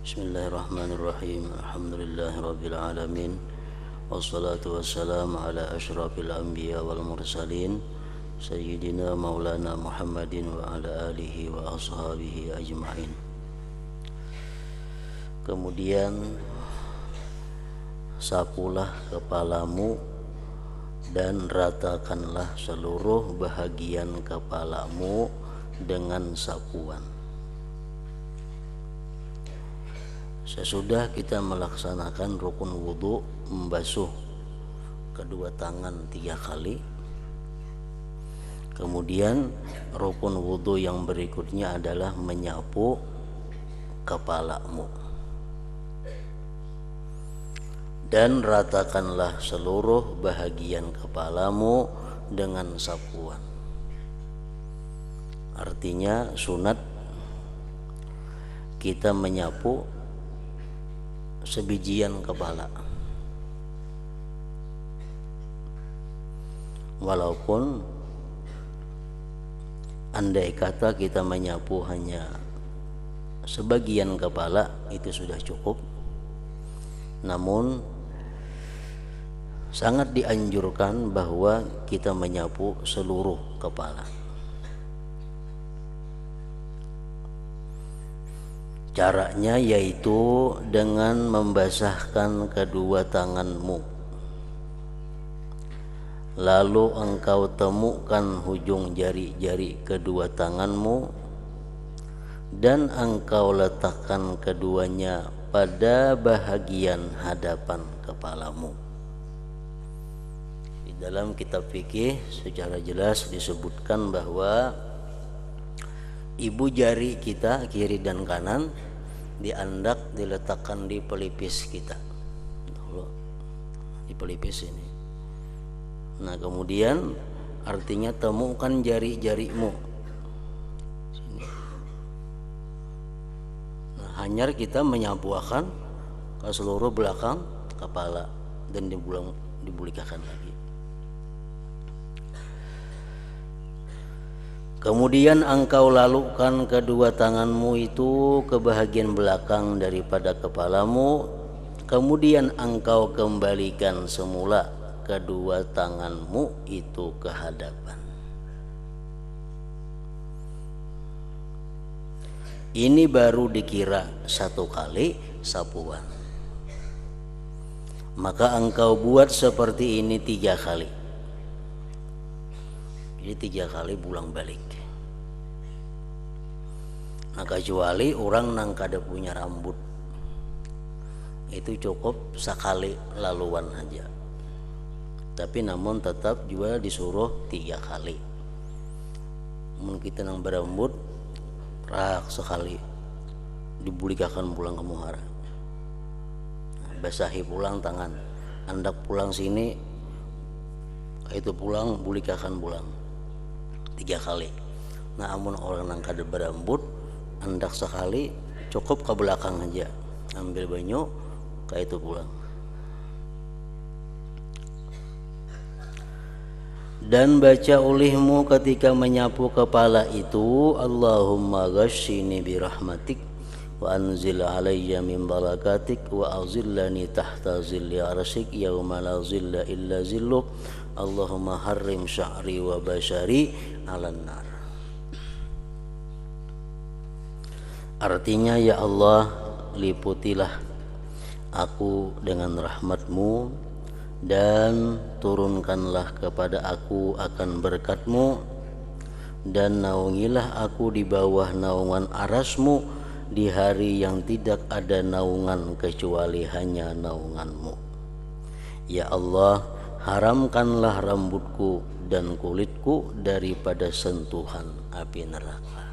Bismillahirrahmanirrahim. Alhamdulillahirabbil alamin. Wassalatu wassalamu ala asyrafil anbiya wal mursalin sayyidina maulana Muhammadin wa ala alihi wa ashabihi ajma'in. Kemudian sapulah kepalamu dan ratakanlah seluruh bahagian kepalamu dengan sapuan. Sesudah kita melaksanakan rukun wudu, membasuh kedua tangan 3 kali. Kemudian rukun wudu yang berikutnya adalah menyapu kepalamu. Dan ratakanlah seluruh bahagian kepalamu dengan sapuan. Artinya sunat kita menyapu sebijian kepala, walaupun andai kata kita menyapu hanya sebagian kepala itu sudah cukup, namun sangat dianjurkan bahwa kita menyapu seluruh kepala. Caranya yaitu dengan membasahkan kedua tanganmu, lalu engkau temukan hujung jari-jari kedua tanganmu dan engkau letakkan keduanya pada bahagian hadapan kepalamu. Di dalam kitab fikih secara jelas disebutkan bahwa ibu jari kita kiri dan kanan diandak diletakkan di pelipis kita, di pelipis ini. Nah kemudian artinya temukan jari-jarimu sini. Nah, hanyar kita menyapuakan ke seluruh belakang kepala dan dibulikakan lagi. Kemudian engkau lalukan kedua tanganmu itu ke bahagian belakang daripada kepalamu. Kemudian engkau kembalikan semula kedua tanganmu itu ke hadapan. Ini baru dikira 1 kali sapuan. Maka engkau buat seperti ini 3 kali. Jadi 3 kali pulang balik. Nah kecuali orang nang kada punya rambut, itu cukup sekali laluan aja. Tapi namun tetap juga disuruh 3 kali. Mun kita nang berambut rak sekali dibulikakan pulang ke muhara. Nah, basahi pulang tangan, andak pulang sini itu pulang bulikakan pulang 3 kali. Nah amun orang nang kada berambut andak sekali cukup ke belakang aja, ambil banyu kayak itu pulang. Dan baca olehmu ketika menyapu kepala itu, Allahumma ghashini birahmatik wa anzil alayya min barakatik wa azillani tahta zilli arsyik yawma la zilla illa zilluk. Allahumma harrim sya'ri wa bashari alan nar. Artinya, ya Allah, liputilah aku dengan rahmatmu dan turunkanlah kepada aku akan berkatmu, dan naungilah aku di bawah naungan arasmu di hari yang tidak ada naungan kecuali hanya naunganmu. Ya Allah, haramkanlah rambutku dan kulitku daripada sentuhan api neraka.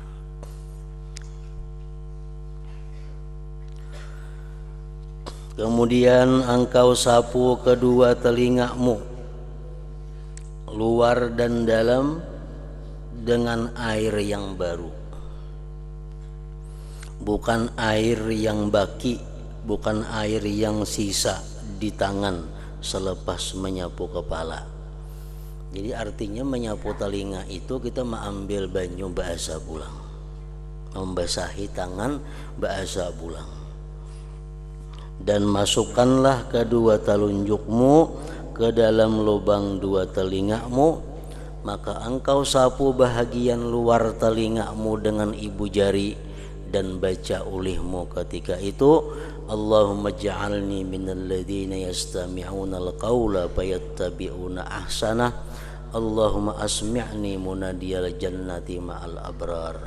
Kemudian engkau sapu kedua telingamu, luar dan dalam, dengan air yang baru. Bukan air yang baki, bukan air yang sisa di tangan selepas menyapu kepala. Jadi artinya menyapu telinga itu kita mengambil banyu bahasa pulang, membasahi tangan bahasa pulang. dan masukkanlah kedua telunjukmu ke dalam lubang dua telingamu, maka engkau sapu bahagian luar telingamu dengan ibu jari dan baca ulihmu ketika itu, Allahumma ja'alni minal ladzina yastami'una al-qawla fayattabi'una ahsanah, Allahumma asmi'ni munadiyal jannati ma'al abrar.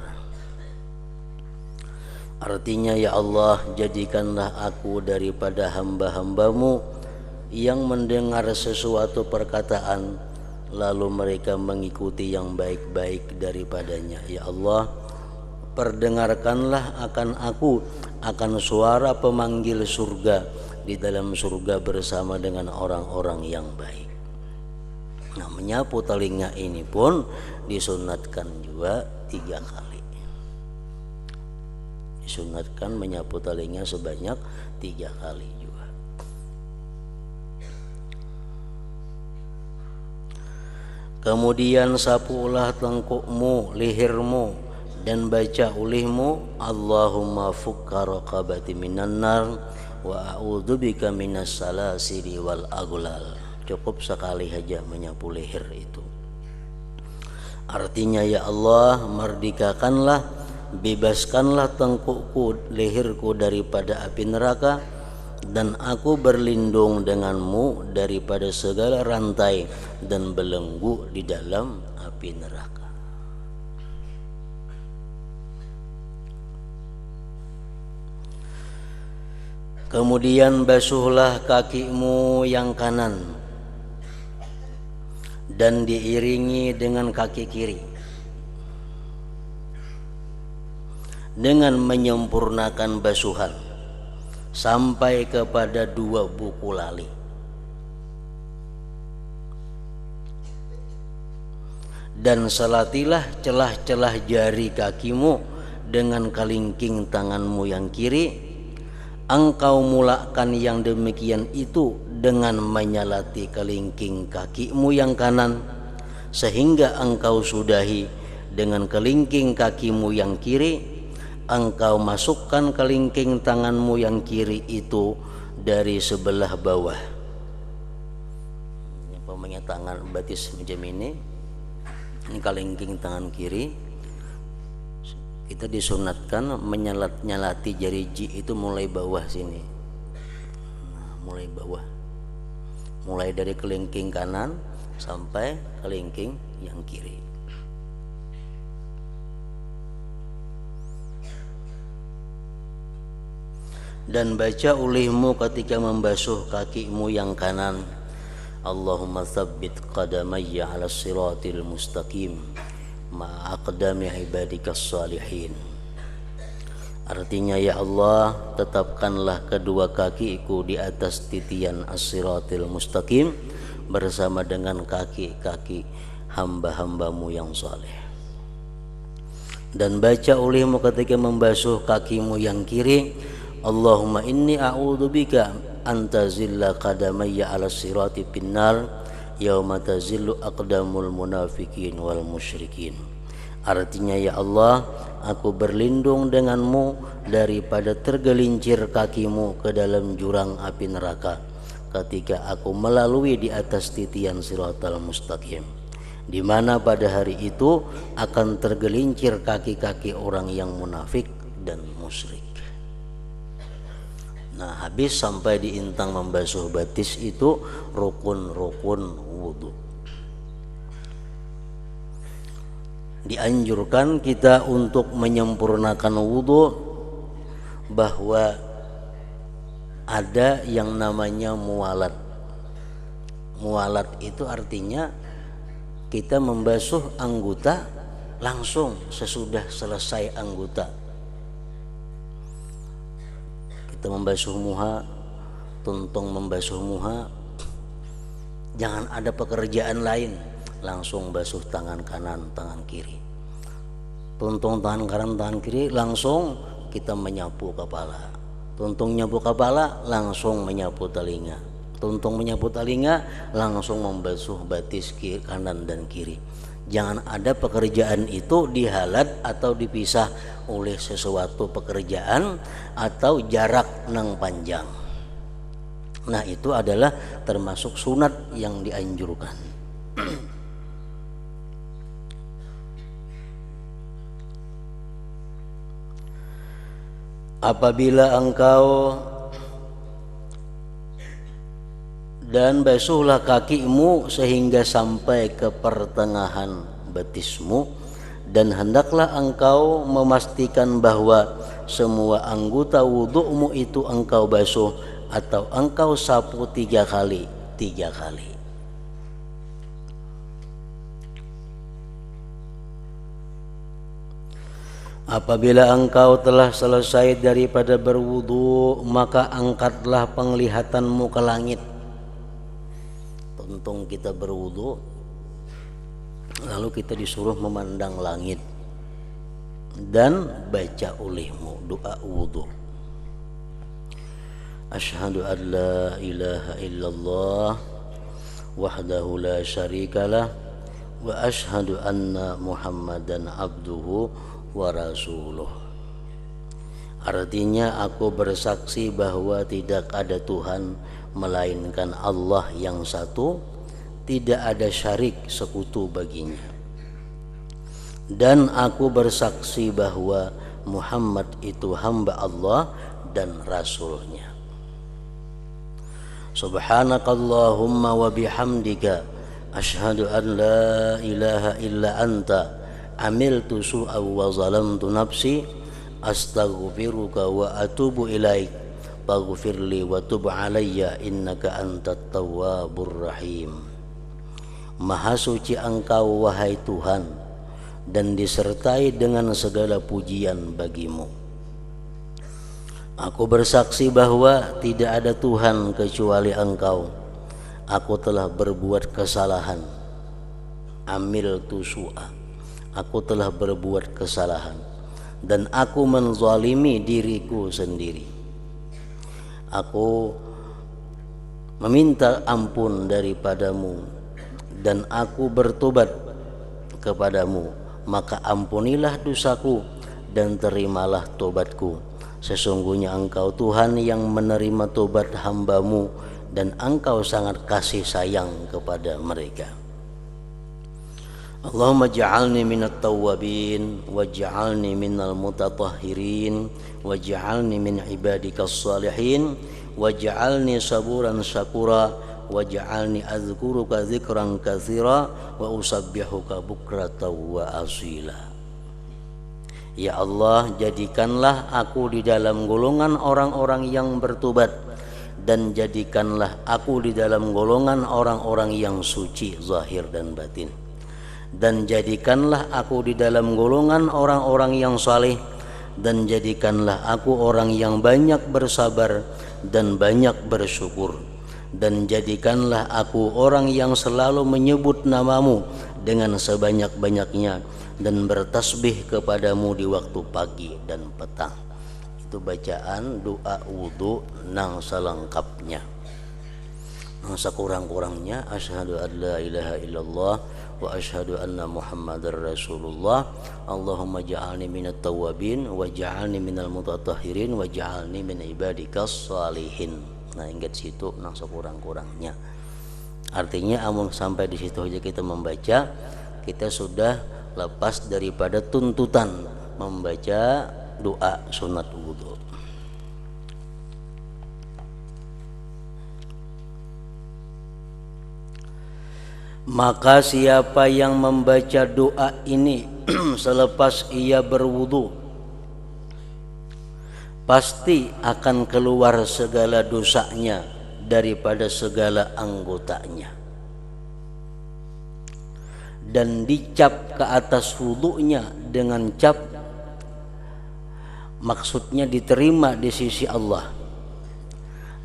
Artinya, ya Allah, jadikanlah aku daripada hamba-hambamu yang mendengar sesuatu perkataan lalu mereka mengikuti yang baik-baik daripadanya. Ya Allah, perdengarkanlah akan aku akan suara pemanggil surga di dalam surga bersama dengan orang-orang yang baik. Nah, menyapu telinga ini pun disunatkan juga 3 kali. Disunatkan menyapu telinga sebanyak 3 kali juga. Kemudian sapulah tengkukmu, lehermu, dan baca ulihmu, Allahumma fukka raqabati minan nar wa a'udzubika minas salasili wal aghlal. Cukup sekali saja menyapu leher itu. Artinya, ya Allah, merdekakanlah, bebaskanlah tengkukku, leherku daripada api neraka, dan aku berlindung denganmu daripada segala rantai dan belenggu di dalam api neraka. Kemudian basuhlah kakimu yang kanan dan diiringi dengan kaki kiri dengan menyempurnakan basuhan sampai kepada 2 buku lali. Dan selatilah celah-celah jari kakimu dengan kalingking tanganmu yang kiri. Engkau mulakan yang demikian itu dengan menyalati kelingking kakimu yang kanan, sehingga engkau sudahi dengan kelingking kakimu yang kiri. Engkau masukkan kelingking tanganmu yang kiri itu dari sebelah bawah. Ini umpamanya tangan batis macam ini kelingking tangan kiri. Kita disunatkan nyalati jari J itu mulai bawah sini. Nah, mulai bawah. Mulai dari kelingking kanan sampai kelingking yang kiri. Dan baca ulihmu ketika membasuh kakimu yang kanan, Allahumma tsabbit qadamayya 'alas siratil mustaqim ma'aqdami ibadikas salihin. Artinya, ya Allah, tetapkanlah kedua kakiku di atas titian as-siratil mustaqim bersama dengan kaki-kaki hamba-hambamu yang saleh. Dan baca ulihmu ketika membasuh kakimu yang kiri, Allahumma inni a'udzubika an tazilla qadamayya 'alas sirati finnar yauma tazillu aqdamul munafikin wal musyrikin. Artinya, ya Allah, aku berlindung denganmu daripada tergelincir kakimu ke dalam jurang api neraka ketika aku melalui di atas titian siratal mustaqim, di mana pada hari itu akan tergelincir kaki-kaki orang yang munafik dan musyrik. Nah, habis sampai di intang membasuh batis itu rukun-rukun wudhu. Dianjurkan kita untuk menyempurnakan wudhu bahwa ada yang namanya muwalat. Muwalat itu artinya kita membasuh anggota langsung sesudah selesai anggota. Kita membasuh muha, tuntung membasuh muha, jangan ada pekerjaan lain, langsung basuh tangan kanan, tangan kiri. Tuntung tangan kanan, tangan kiri, langsung kita menyapu kepala. Tuntung nyapu kepala, langsung menyapu telinga. Tuntung menyapu telinga, langsung membasuh batis kiri, kanan dan kiri. Jangan ada pekerjaan itu dihalat atau dipisah oleh sesuatu pekerjaan atau jarak nang panjang. Nah itu adalah termasuk sunat yang dianjurkan. Apabila engkau dan basuhlah kakimu sehingga sampai ke pertengahan betismu, dan hendaklah engkau memastikan bahwa semua anggota wudhu'mu itu engkau basuh atau engkau sapu 3 kali. Apabila engkau telah selesai daripada berwudu, maka angkatlah penglihatanmu ke langit. Untung kita berwudu, lalu kita disuruh memandang langit dan baca olehmu doa wudu. Asyhadu an la ilaha illallah wahdahu la syarikalah wa asyhadu anna Muhammadan abduhu wa rasuluh. Artinya aku bersaksi bahwa tidak ada Tuhan melainkan Allah yang satu, tidak ada syarik sekutu baginya, dan aku bersaksi bahwa Muhammad itu hamba Allah dan Rasulnya. Subhanakallahumma wa bihamdika asyhadu an la ilaha illa anta amiltu su'a wa zalamtu nafsi astaghfiruka wa atubu ilaik faghfirli wa tub alayya innaka antat tawwabur rahim. Maha suci Engkau wahai Tuhan, dan disertai dengan segala pujian bagimu. Aku bersaksi bahwa tidak ada Tuhan kecuali Engkau. Aku telah berbuat kesalahan. Amiltu su'a, aku telah berbuat kesalahan, dan aku menzalimi diriku sendiri. Aku meminta ampun daripadamu dan aku bertobat kepadamu, maka ampunilah dosaku dan terimalah tobatku. Sesungguhnya Engkau Tuhan yang menerima tobat hambamu, dan Engkau sangat kasih sayang kepada mereka. Allahumma ja'alni minat tawwabin waj'alni minal mutatahhirin waj'alni min ibadikas salihin waj'alni saburan syakura waj'alni azkuruka dzikran katsira wa usabbihuka bukratan wa asila. Ya Allah, jadikanlah aku di dalam golongan orang-orang yang bertobat, dan jadikanlah aku di dalam golongan orang-orang yang suci zahir dan batin, dan jadikanlah aku di dalam golongan orang-orang yang saleh, dan jadikanlah aku orang yang banyak bersabar dan banyak bersyukur, dan jadikanlah aku orang yang selalu menyebut namamu dengan sebanyak-banyaknya dan bertasbih kepadamu di waktu pagi dan petang. Itu bacaan doa wudu nang selengkapnya. Nang sekurang-kurangnya asyhadu an la ilaha illallah wa asyhadu anna Muhammadar Rasulullah. Allahumma ja'alni minat tawwabin wa ja'alni minal mutatahhirin wa ja'alni min ibadikas salihin. Nah, ingat situ nang sekurang-kurangnya. Artinya amun sampai di situ aja kita membaca, kita sudah lepas daripada tuntutan membaca doa sunat wudu. Maka siapa yang membaca doa ini selepas ia berwudu, pasti akan keluar segala dosanya daripada segala anggotanya, dan dicap ke atas wudunya dengan cap, maksudnya diterima di sisi Allah,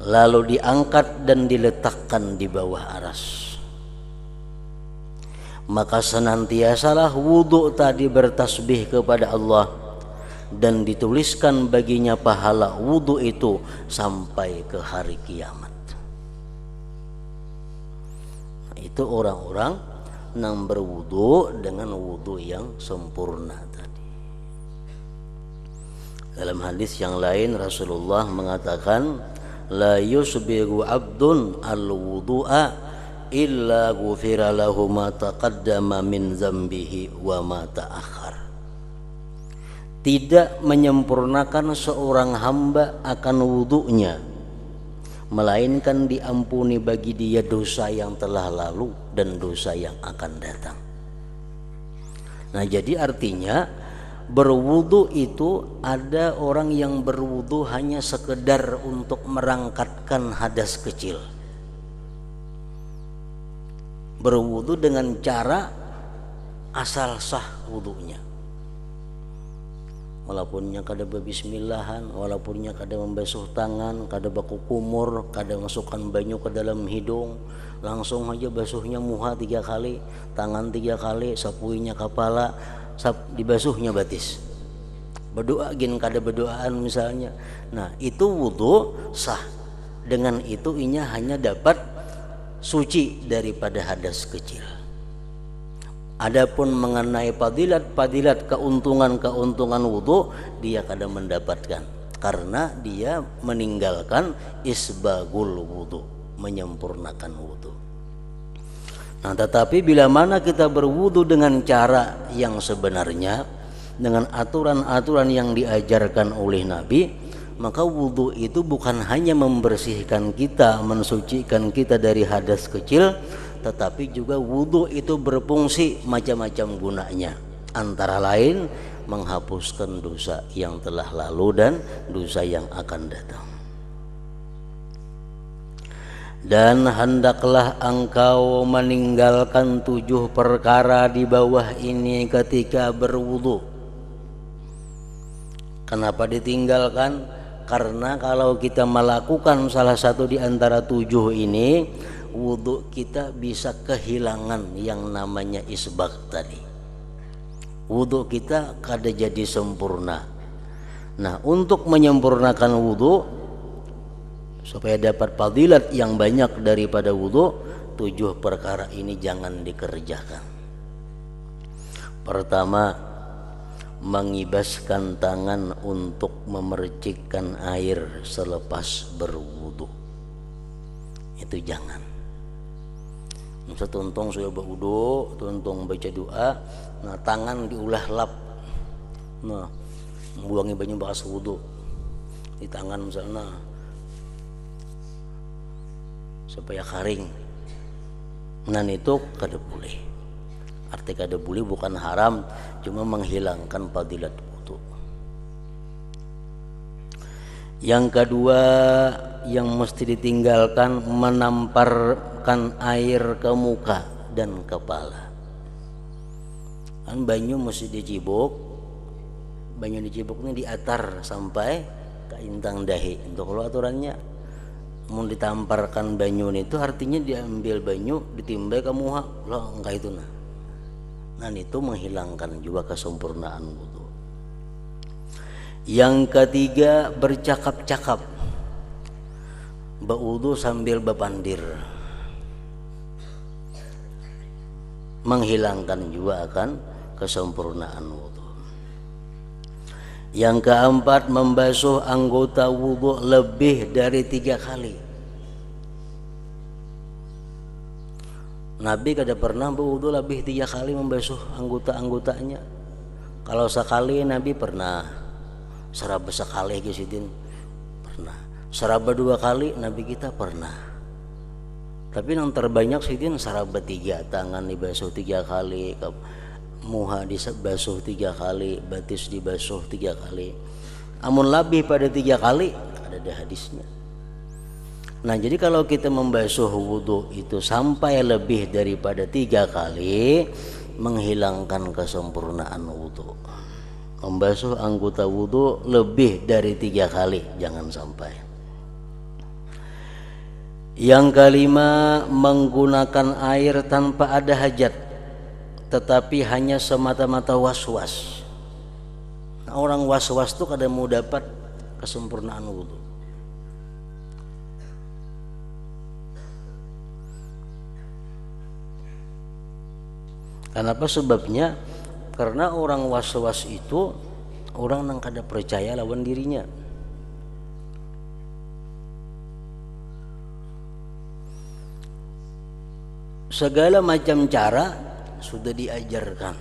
lalu diangkat dan diletakkan di bawah aras. Maka senantiasalah wudu tadi bertasbih kepada Allah, dan dituliskan baginya pahala wudu itu sampai ke hari kiamat. Nah, itu orang-orang nang berwudu dengan wudu yang sempurna tadi. Dalam hadis yang lain Rasulullah mengatakan, la yusbiru abdun al-wudu'a illa ghufira lahu ma taqaddama min zambihi wa ma ta'akhkhar. Tidak menyempurnakan seorang hamba akan wudunya, melainkan diampuni bagi dia dosa yang telah lalu dan dosa yang akan datang. Nah, jadi artinya berwudu itu ada orang yang berwudu hanya sekedar untuk merangkatkan hadas kecil. Berwudu dengan cara asal sah wudunya. Walaupunnya kada berbismillahan, walaupunnya kada membasuh tangan, kada baku kumur, kada masukkan banyu ke dalam hidung, langsung aja basuhnya muha 3 kali, tangan 3 kali, sapuinya kepala, dibasuhnya batis. Berdoa gin kada berdoaan misalnya. Nah, itu wudu sah. Dengan itu inya hanya dapat suci daripada hadas kecil. Adapun mengenai fadilat keuntungan wudu, dia kada mendapatkan karena dia meninggalkan isbagul wudu, menyempurnakan wudu. Nah, tetapi bila mana kita berwudu dengan cara yang sebenarnya, dengan aturan-aturan yang diajarkan oleh Nabi, maka wudu itu bukan hanya membersihkan kita, mensucikan kita dari hadas kecil, tetapi juga wudu itu berfungsi macam-macam gunanya. Antara lain menghapuskan dosa yang telah lalu dan dosa yang akan datang. Dan hendaklah engkau meninggalkan 7 perkara di bawah ini ketika berwudu. Kenapa ditinggalkan? Karena kalau kita melakukan salah satu di antara 7 ini, wudu kita bisa kehilangan yang namanya isbag tadi. Wudu kita kada jadi sempurna. Nah, untuk menyempurnakan wudu supaya dapat fadilat yang banyak daripada wudu, 7 perkara ini jangan dikerjakan. Pertama, mengibaskan tangan untuk memercikkan air selepas berwudu. Itu jangan. Misal tuntung sudah berwudu, tuntung baca doa, nah tangan diulah lap, nah buangi banyu bekas wudu di tangan misalnya supaya kering. Nah itu kada boleh. Arti kada boleh bukan haram, cuma menghilangkan fadilat wudu. Yang kedua yang mesti ditinggalkan, menamparkan air ke muka dan kepala. Kan banyu mesti dicibuk, banyu dicibuk ini diatar sampai ke intang dahi. Untuk kalau aturannya mau ditamparkan banyu itu artinya diambil banyu ditimbai ke muka, loh enggak itu nah. Nah itu menghilangkan juga kesempurnaan wudu. Yang ketiga, bercakap-cakap, berwudu sambil berpandir, menghilangkan juga akan kesempurnaan wudu. Yang keempat, membasuh anggota wudu lebih dari 3 kali. Nabi kada pernah berwudu lebih 3 kali membasuh anggota-anggotanya. Kalau sekali Nabi pernah, seraba sekali Gisidin pernah, seraba 2 kali Nabi kita pernah. Tapi yang terbanyak Sidin seraba 3, tangan dibasuh 3 kali, muha dibasuh 3 kali, batis dibasuh 3 kali. Amun lebih pada 3 kali ada hadisnya. Nah jadi kalau kita membasuh wudu itu sampai lebih daripada 3 kali, menghilangkan kesempurnaan wudu. Membasuh anggota wudu lebih dari 3 kali, jangan sampai. Yang kelima, menggunakan air tanpa ada hajat, tetapi hanya semata-mata was-was. Nah, orang was-was tuh kada mau dapat kesempurnaan wudu. Kenapa sebabnya? Karena orang was-was itu orang yang kada percaya lawan dirinya. segala macam cara sudah diajarkan,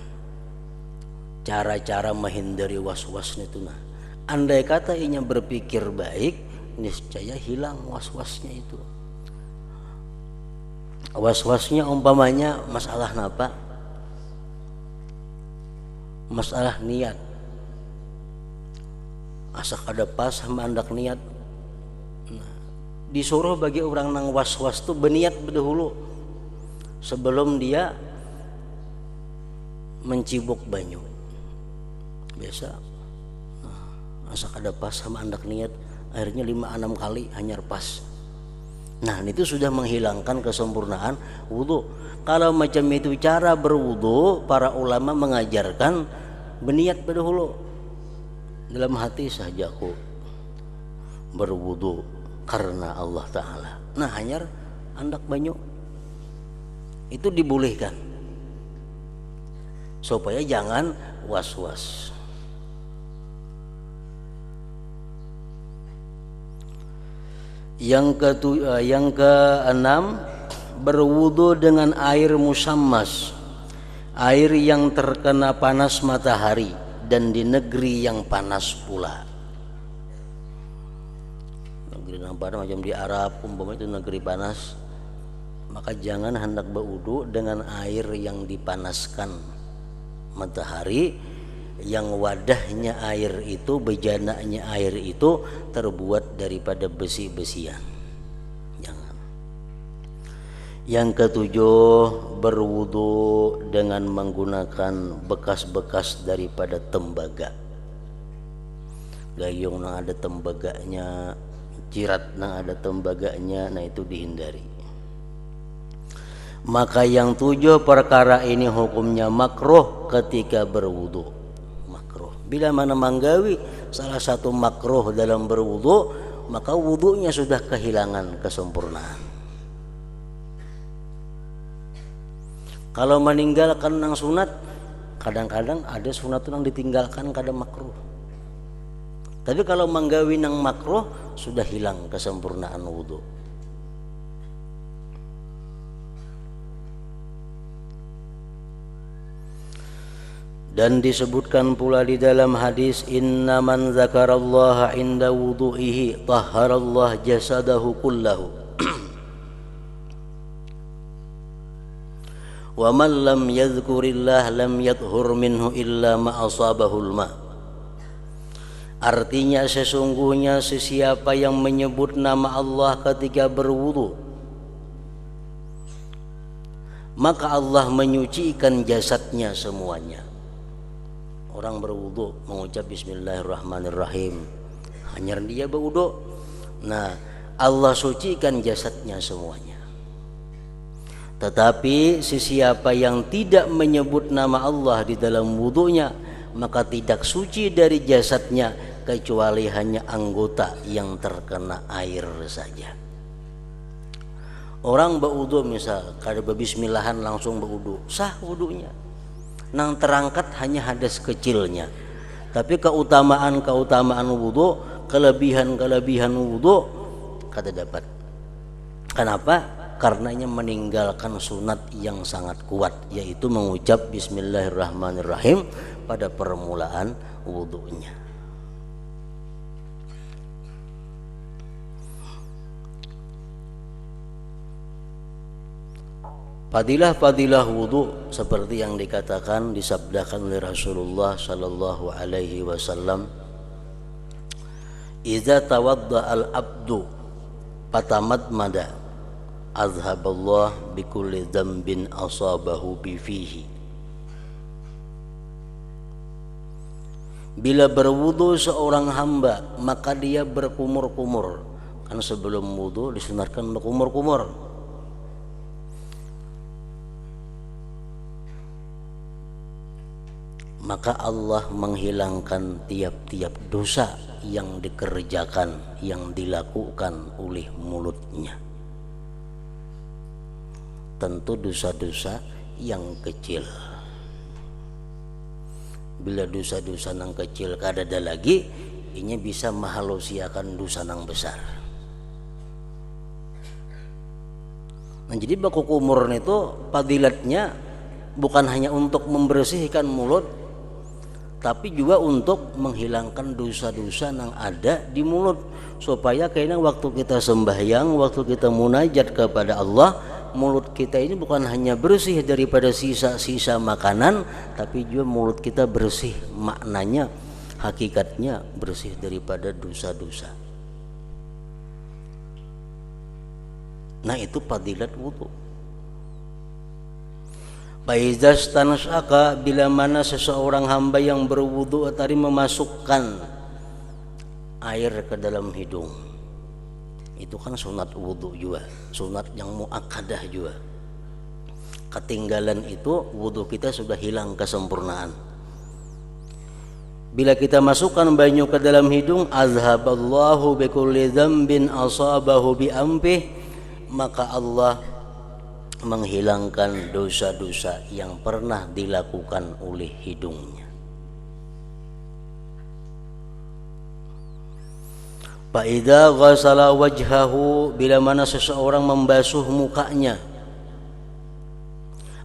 cara-cara menghindari was-wasnya itu. Nah, andai kata inya berpikir baik, niscaya hilang was-wasnya itu. Was-wasnya umpamanya masalah apa? Masalah niat. Asa kada pas sama andak niat. Nah, disuruh bagi orang nang was-was tuh berniat berdahulu sebelum dia mencibuk banyu. Biasa asa kada pas sama andak niat, akhirnya 5-6 kali hanyar pas. Nah, itu sudah menghilangkan kesempurnaan wudu. Kalau macam itu cara berwudu, para ulama mengajarkan berniat berdahulu dalam hati, saja aku berwudu karena Allah Ta'ala. Nah, hanyar andak banyu itu dibolehkan supaya jangan was-was. Yang keenam, berwudu dengan air musammas, air yang terkena panas matahari dan di negeri yang panas pula. Negeri yang panas macam di Arab umpama itu negeri panas, maka jangan hendak berwudu dengan air yang dipanaskan matahari, yang wadahnya air itu, bejananya air itu terbuat daripada besi-besian. Jangan. Yang ketujuh, berwudu dengan menggunakan bekas-bekas daripada tembaga. Gayung nang ada tembaganya, cirat nang ada tembaganya, nah itu dihindari. Maka yang 7 perkara ini hukumnya makruh ketika berwudu. Makruh. Bila mana manggawi salah satu makruh dalam berwudu, maka wudunya sudah kehilangan kesempurnaan. Kalau meninggalkan nang sunat, kadang-kadang ada sunat yang ditinggalkan kada makruh. Tapi kalau manggawi nang makruh, sudah hilang kesempurnaan wudu. Dan disebutkan pula di dalam hadis, inna man zakarallaha inda wudu'ihi tahharallah jasadahu kullahu wa man lam yadhkurillah lam yadhhur minhu illa ma asabahul ma. Artinya sesungguhnya sesiapa yang menyebut nama Allah ketika berwudu, maka Allah menyucikan jasadnya semuanya. Orang berwudu mengucap bismillahirrahmanirrahim, hanya dia berwudu, nah Allah sucikan jasadnya semuanya. Tetapi sesiapa yang tidak menyebut nama Allah di dalam wudunya, maka tidak suci dari jasadnya kecuali hanya anggota yang terkena air saja. Orang berwudu misal kada berbismillahan langsung berwudu, sah wudunya. Nang terangkat hanya hadas kecilnya, tapi keutamaan wudu, kelebihan wudu kada dapat. Kenapa? Karenanya meninggalkan sunat yang sangat kuat, yaitu mengucap bismillahirrahmanirrahim pada permulaan wudunya. Fadilah wudu seperti yang dikatakan, disabdakan oleh Rasulullah sallallahu alaihi wasallam, "Idza tawadda al-abdu fatamadmada azhaballah bikulli dzambin asabahu bi fihi." Bila berwudu seorang hamba, maka dia berkumur-kumur. Kan sebelum wudu disunatkan berkumur-kumur. Maka Allah menghilangkan tiap-tiap dosa yang dikerjakan, yang dilakukan oleh mulutnya. Tentu dosa-dosa yang kecil. Bila dosa-dosa yang kecil kada ada lagi, ini bisa menghalusiakan dosa yang besar. Nah, jadi baku kumur itu fadilatnya bukan hanya untuk membersihkan mulut, tapi juga untuk menghilangkan dosa-dosa yang ada di mulut, supaya kayaknya waktu kita sembahyang, waktu kita munajat kepada Allah, mulut kita ini bukan hanya bersih daripada sisa-sisa makanan, tapi juga mulut kita bersih maknanya, hakikatnya bersih daripada dosa-dosa. Nah, itu fadilat wudu. Faizas tanasaka, bila mana seseorang hamba yang berwudu tadi memasukkan air ke dalam hidung, itu kan sunat wudu juga, sunat yang muakkadah juga. Ketinggalan itu wudu kita sudah hilang kesempurnaan. Bila kita masukkan banyu ke dalam hidung, azhaballahu bikulli dzambin asabahu bi ampih, maka Allah menghilangkan dosa-dosa yang pernah dilakukan oleh hidungnya. Fa idza ghasala wajhahu, bila mana seseorang membasuh mukanya,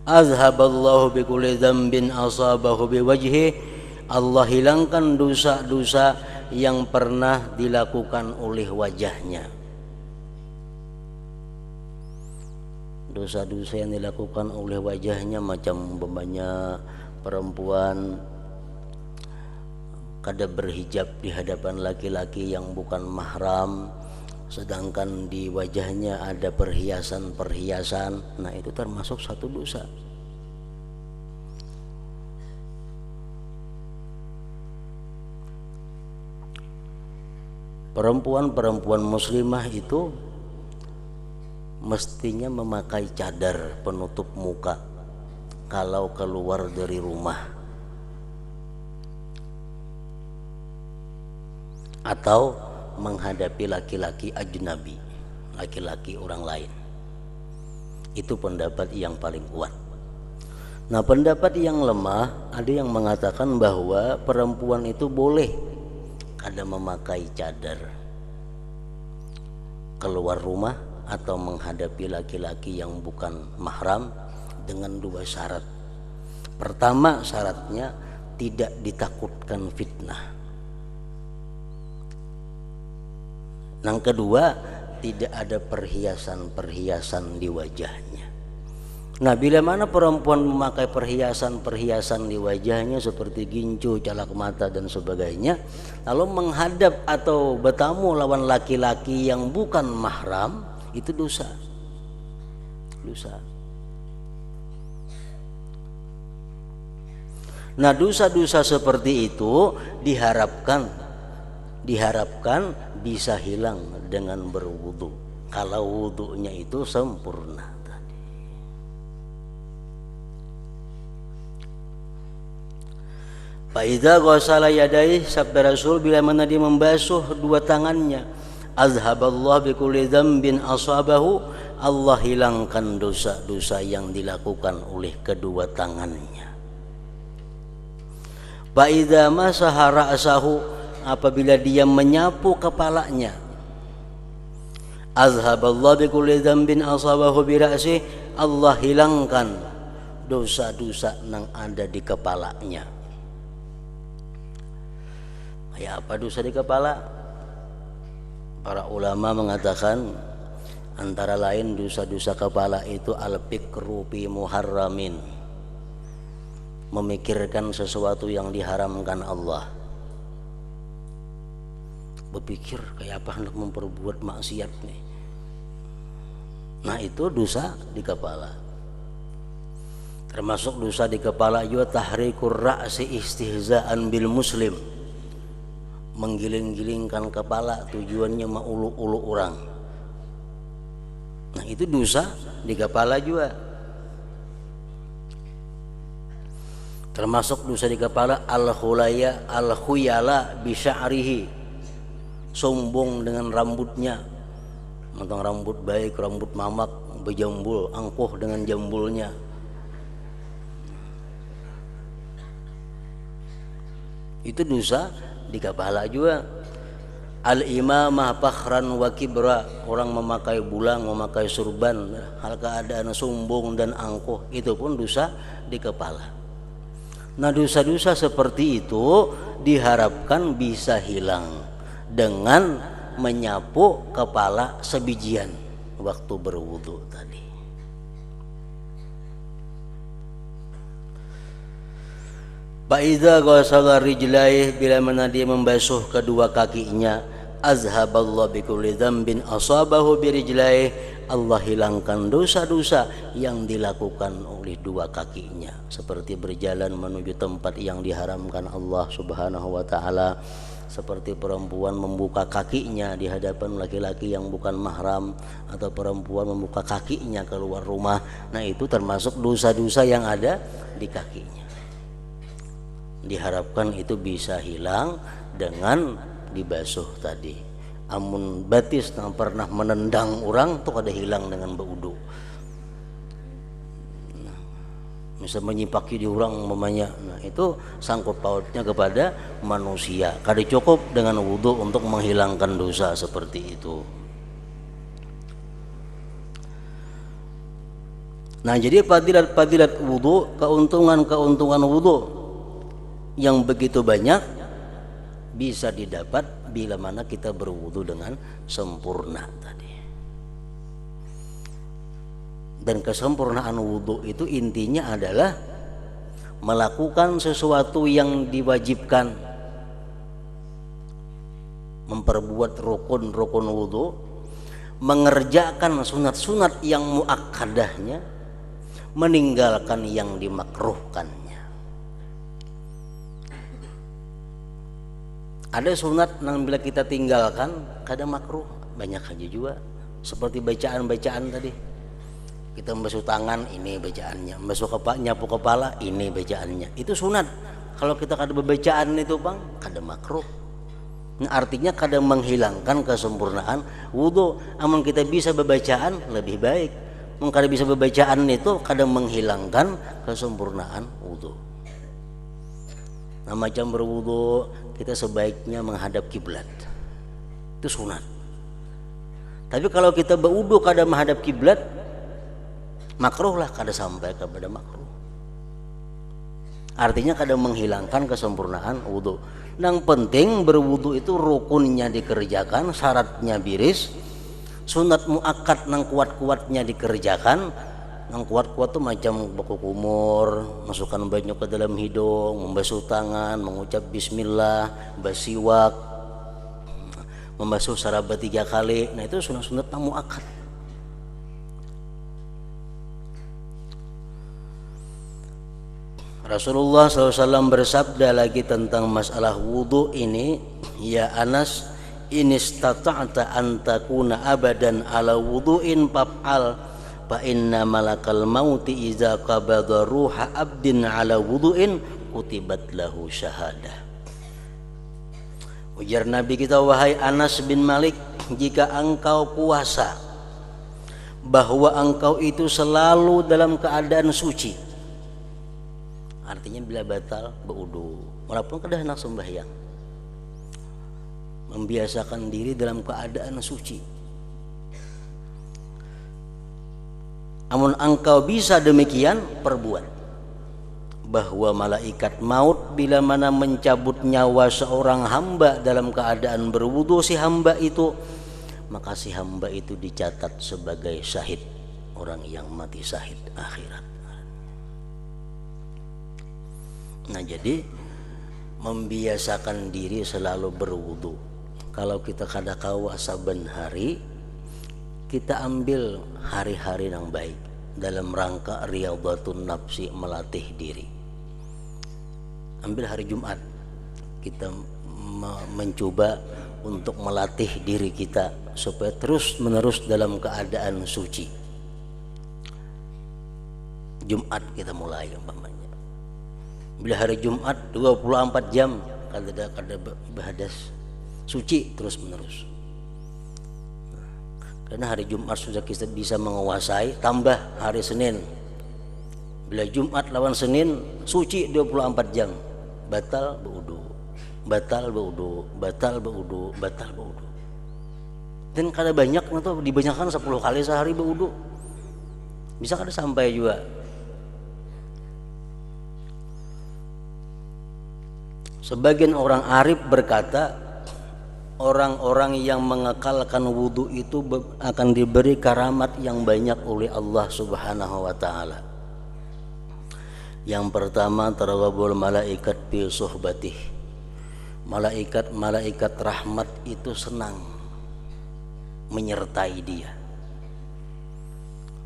azhaballahu bikulli dzambin asabahu biwajhi, Allah hilangkan dosa-dosa yang pernah dilakukan oleh wajahnya. Dosa-dosa yang dilakukan oleh wajahnya macam umpamanya perempuan kada berhijab di hadapan laki-laki yang bukan mahram, sedangkan di wajahnya ada perhiasan-perhiasan. Nah, itu termasuk satu dosa. Perempuan-perempuan muslimah itu mestinya memakai cadar penutup muka kalau keluar dari rumah atau menghadapi laki-laki ajnabi, laki-laki orang lain. Itu pendapat yang paling kuat. Nah, pendapat yang lemah ada yang mengatakan bahwa perempuan itu boleh kada memakai cadar keluar rumah atau menghadapi laki-laki yang bukan mahram dengan dua syarat. Pertama, syaratnya tidak ditakutkan fitnah. Yang kedua, tidak ada perhiasan-perhiasan di wajahnya. Nah, bila mana perempuan memakai perhiasan-perhiasan di wajahnya seperti gincu, calak mata dan sebagainya, lalu menghadap atau bertamu lawan laki-laki yang bukan mahram, itu dosa. Nah, dosa-dosa seperti itu diharapkan bisa hilang dengan berwudu, kalau wudunya itu sempurna tadi. Fa idza ghasala yadayhi, sabda Rasul, bila mana dia membasuh dua tangannya, azhaballahu bikulli dzambin asabahu, Allah hilangkan dosa-dosa yang dilakukan oleh kedua tangannya. Fa idza masaha ra'sahu, apabila dia menyapu kepalanya, azhaballahu bikulli dzambin asabahu bi ra'si, Allah hilangkan dosa-dosa yang ada di kepalanya. Ya, apa dosa di kepala? Para ulama mengatakan antara lain dosa-dosa kepala itu al-fikru fi muharramin, memikirkan sesuatu yang diharamkan Allah. Berpikir kayak apa hendak memperbuat maksiat nih. Nah, itu dosa di kepala. Termasuk dosa di kepala juga tahrikur ra'si istihza'an bil muslim, menggiling-gilingkan kepala tujuannya maulu-ulu orang. Nah, itu dosa di kepala juga. Termasuk dosa di kepala al-khuyala bi sya'rihi, sombong dengan rambutnya, mentang rambut baik, rambut mamak, berjambul, angkuh dengan jambulnya. Itu dosa di kepala juga. Al-imamah fakhran wa kibra, orang memakai bulang, memakai surban, hal keadaan sombong dan angkuh, itu pun dosa di kepala. Nah, dosa-dosa seperti itu diharapkan bisa hilang dengan menyapu kepala sebijian waktu berwudu tadi. Fa'idza ghasala rijlaih, bila mana dia membasuh kedua kakinya, azhaballahu bikulli dzambin asabahu birijlaih, Allah hilangkan dosa-dosa yang dilakukan oleh dua kakinya, seperti berjalan menuju tempat yang diharamkan Allah Subhanahu wa taala, seperti perempuan membuka kakinya di hadapan laki-laki yang bukan mahram, atau perempuan membuka kakinya keluar rumah. Nah, itu termasuk dosa-dosa yang ada di kakinya. Diharapkan itu bisa hilang dengan dibasuh tadi. Amun batis yang pernah menendang orang tuh kada hilang dengan berwudu. Nah, bisa menyipaki di orang mamanya. Nah, itu sangkut pautnya kepada manusia. Kada cukup dengan wudu untuk menghilangkan dosa seperti itu. Nah, jadi fadilat-fadilat wudu, keuntungan-keuntungan wudu yang begitu banyak bisa didapat bila mana kita berwudu dengan sempurna tadi. Dan kesempurnaan wudu itu intinya adalah melakukan sesuatu yang diwajibkan, memperbuat rukun-rukun wudu, mengerjakan sunat-sunat yang muakkadahnya, meninggalkan yang dimakruhkannya. Ada sunat yang bila kita tinggalkan kada makruh, banyak aja juga. Seperti bacaan-bacaan tadi, kita membasuh tangan, ini bacaannya, membasuh kepala, nyapu kepala, ini bacaannya, itu sunat. Kalau kita kada bacaan itu bang, kada makruh. Nah, artinya kada menghilangkan kesempurnaan wudu. Amun kita bisa bacaan lebih baik. Mun kada bisa bacaan itu kada menghilangkan kesempurnaan wudu. Nah, macam berwudu kita sebaiknya menghadap kiblat, itu sunat. Tapi kalau kita berwudu kada menghadap kiblat, makruh lah, kada sampai kepada makruh. Artinya kada menghilangkan kesempurnaan wudu. Yang penting berwudu itu rukunnya dikerjakan, syaratnya biris, sunat muakkad nang kuat-kuatnya dikerjakan. Yang kuat-kuat tuh macam baku kumur, masukkan banyu ke dalam hidung, membasuh tangan, mengucap bismillah, basiwak, membasuh sarabat 3 kali. Nah, itu sunat-sunat nang muakkad. Rasulullah SAW bersabda lagi tentang masalah wudu ini, ya Anas, inistata'ta an takuna abadan ala wudu'in faf'al, fa inna malakal mauti iza qabada ruha abdin ala wudu'in kutibat lahu syahadah. Ujar Nabi kita, wahai Anas bin Malik, jika engkau puasa bahwa engkau itu selalu dalam keadaan suci, artinya bila batal berwudu, walaupun kada hendak sembahyang, membiasakan diri dalam keadaan suci. Amun engkau bisa demikian, perbuat, bahwa malaikat maut bila mana mencabut nyawa seorang hamba dalam keadaan berwudu si hamba itu, maka si hamba itu dicatat sebagai syahid, orang yang mati syahid akhirat. Nah, jadi membiasakan diri selalu berwudu. Kalau kita kada kawa saben hari, kita ambil hari-hari yang baik dalam rangka riyadhatun nafsi, melatih diri. Ambil hari Jumat, kita mencoba untuk melatih diri kita supaya terus menerus dalam keadaan suci. Jumat kita mulai umpamanya. Bila hari Jumat 24 jam kada berhadas, suci terus menerus. Karena hari Jumat sudah kita bisa menguasai, tambah hari Senin. Bila Jumat lawan Senin, suci 24 jam, batal berwudu. batal baudu, batal baudu, batal baudu. Dan kada banyak atau dibanyakan 10 kali sehari baudu. Bisa kada sampai juga. Sebagian orang arif berkata, orang-orang yang mengekalkan wudu itu akan diberi karamat yang banyak oleh Allah Subhanahu wa taala. Yang pertama, tarawabul malaikat bi suhbatih. Malaikat rahmat itu senang menyertai dia.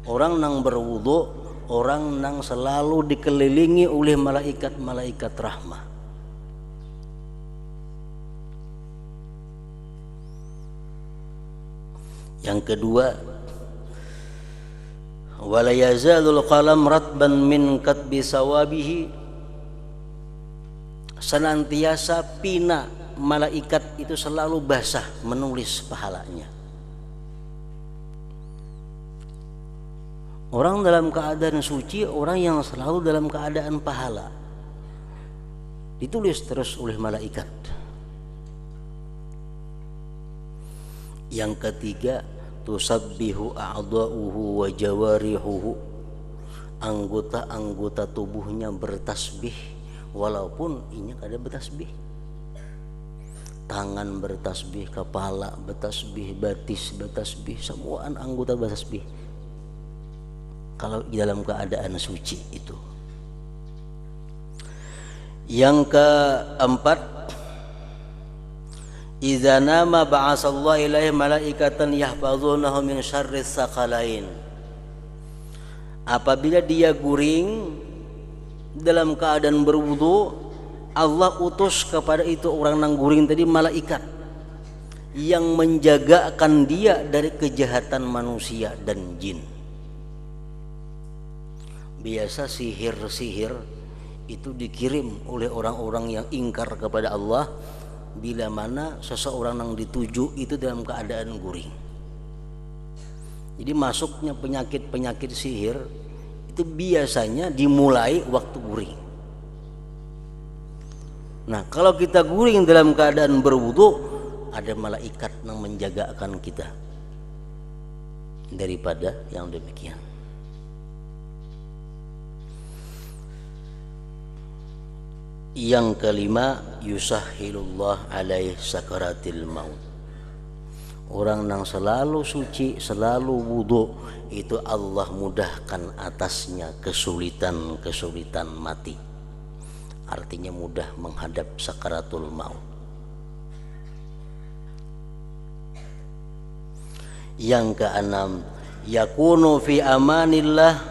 Orang nang berwudu, orang nang selalu dikelilingi oleh malaikat rahmat. Yang kedua, wala yazalul qalam ratban min katbi sawabihi, senantiasa pina malaikat itu selalu basah menulis pahalanya. Orang dalam keadaan suci, orang yang selalu dalam keadaan pahala, ditulis terus oleh malaikat. Yang ketiga, tusabbihu a'dha'uhu wa jawarihuhu, anggota-anggota tubuhnya bertasbih walaupun inya kada bertasbih. Tangan bertasbih, kepala bertasbih, batis bertasbih, semua anggota bertasbih kalau dalam keadaan suci itu. Yang keempat, idza nama ba'asallahu ilaihi malaikatan yahfazunahu min syarris sakalain. Apabila dia guring dalam keadaan berwudu, Allah utus kepada itu orang nang guring tadi malaikat yang menjagakan dia dari kejahatan manusia dan jin. Biasa sihir-sihir itu dikirim oleh orang-orang yang ingkar kepada Allah bila mana seseorang yang dituju itu dalam keadaan guring. Jadi masuknya penyakit-penyakit sihir itu biasanya dimulai waktu guring. Nah, kalau kita guring dalam keadaan berwudu, ada malaikat yang menjagakan kita daripada yang demikian. Yang kelima, yusahhilullah alaih sakaratil maut. Orang yang selalu suci, selalu wudu, itu Allah mudahkan atasnya kesulitan mati. Artinya mudah menghadap sakaratul maut. Yang keenam, yakunu fi amanillah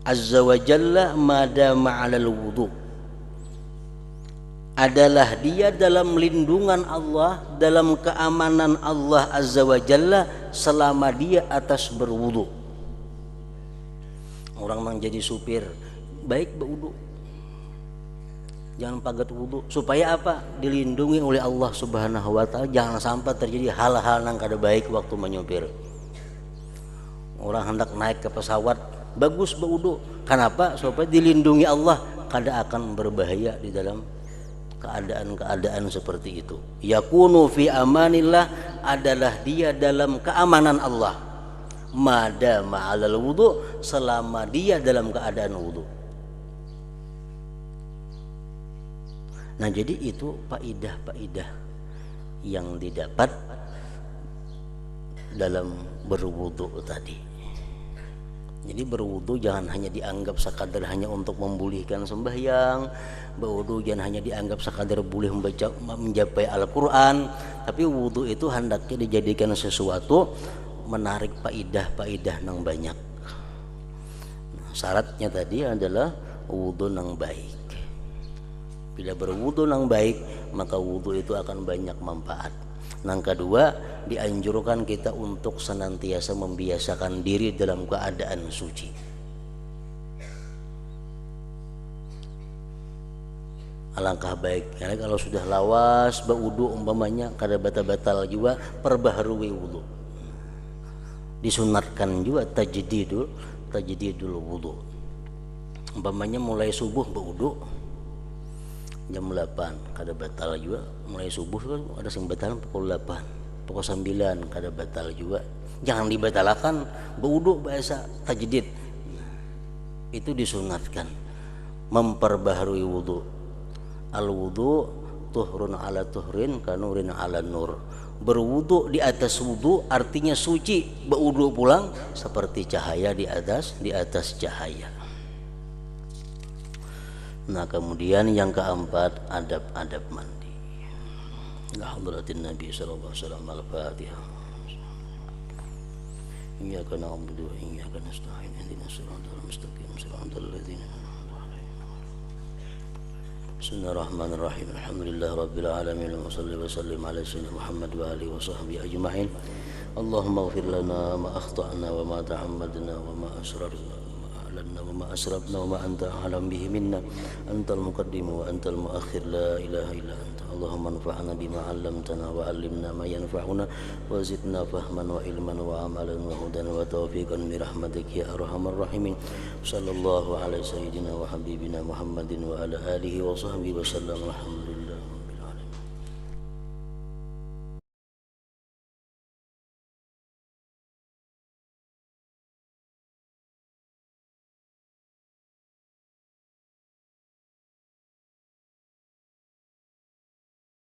azza wa jalla madama 'alal wudu. Adalah dia dalam lindungan Allah, dalam keamanan Allah azza wa jalla selama dia atas berwudu. Orang yang jadi supir baik berwudu, jangan pagat wudu, supaya apa? Dilindungi oleh Allah Subhanahu wa taala, jangan sampai terjadi hal-hal yang kada baik waktu menyupir. Orang hendak naik ke pesawat, bagus berwudu. Kenapa? Supaya dilindungi Allah, kada akan berbahaya di dalam keadaan-keadaan seperti itu. Yakunu fi amanillah, adalah dia dalam keamanan Allah. Madama 'alal wudu, selama dia dalam keadaan wudu. Nah, jadi itu faidah-faidah yang didapat dalam berwudu tadi. Jadi berwudu jangan hanya dianggap sekadar hanya untuk memulihkan sembahyang, berwudu jangan hanya dianggap sekadar boleh mencapai Al-Quran, tapi wudu itu hendaknya dijadikan sesuatu menarik faidah-faidah yang banyak. Syaratnya tadi adalah wudu yang baik. Bila berwudu yang baik, maka wudu itu akan banyak manfaat. Yang kedua, dianjurkan kita untuk senantiasa membiasakan diri dalam keadaan suci. Alangkah baik karena kalau sudah lawas berwudu umpamanya kada batal-batal juga, perbaharui wudu. Disunatkan juga tajdidul wudu. Umpamanya mulai subuh berwudu, jam 8 kada batal juga, mulai subuh kan ada yang batal pukul 8 pukul 9 kada batal juga. Jangan dibatalkan berwudu bahasa tajdid, itu disunatkan memperbaharui wudu. Al wudu tuhrun ala tuhrin kanurin ala nur. Berwudu di atas wudu artinya suci, berwudu pulang seperti cahaya di atas cahaya. Nah, kemudian yang keempat, adab-adab mandi. La hadratin Nabi sallallahu alaihi wasallam. Al-Fatihah. Iyyaka na'budu wa iyyaka nasta'in. Ihdinas siratal mustaqim. Siratal ladzina an'amta 'alaihim. Bismillahirrahmanirrahim. Alhamdulillahirabbil alamin. Wa shalli wa sallim ala sayyidina Muhammad wa alihi wa sahbihi ajma'in. Allahumma ighfir lana ma akhta'na wa ma ta'ammadna wa ma asrarna وما أسرفنا وما أنت أعلم به منا أنت المقدم وأنت المؤخر لا إله إلا أنت اللهم انفعنا بما علمتنا وعلمنا ما ينفعنا وزدنا فهما وعلما وعملا وهدى وتوفيقا برحمتك يا أرحم الراحمين صلى الله على سيدنا وحبيبنا محمد وعلى آله وصحبه وسلم. الحمد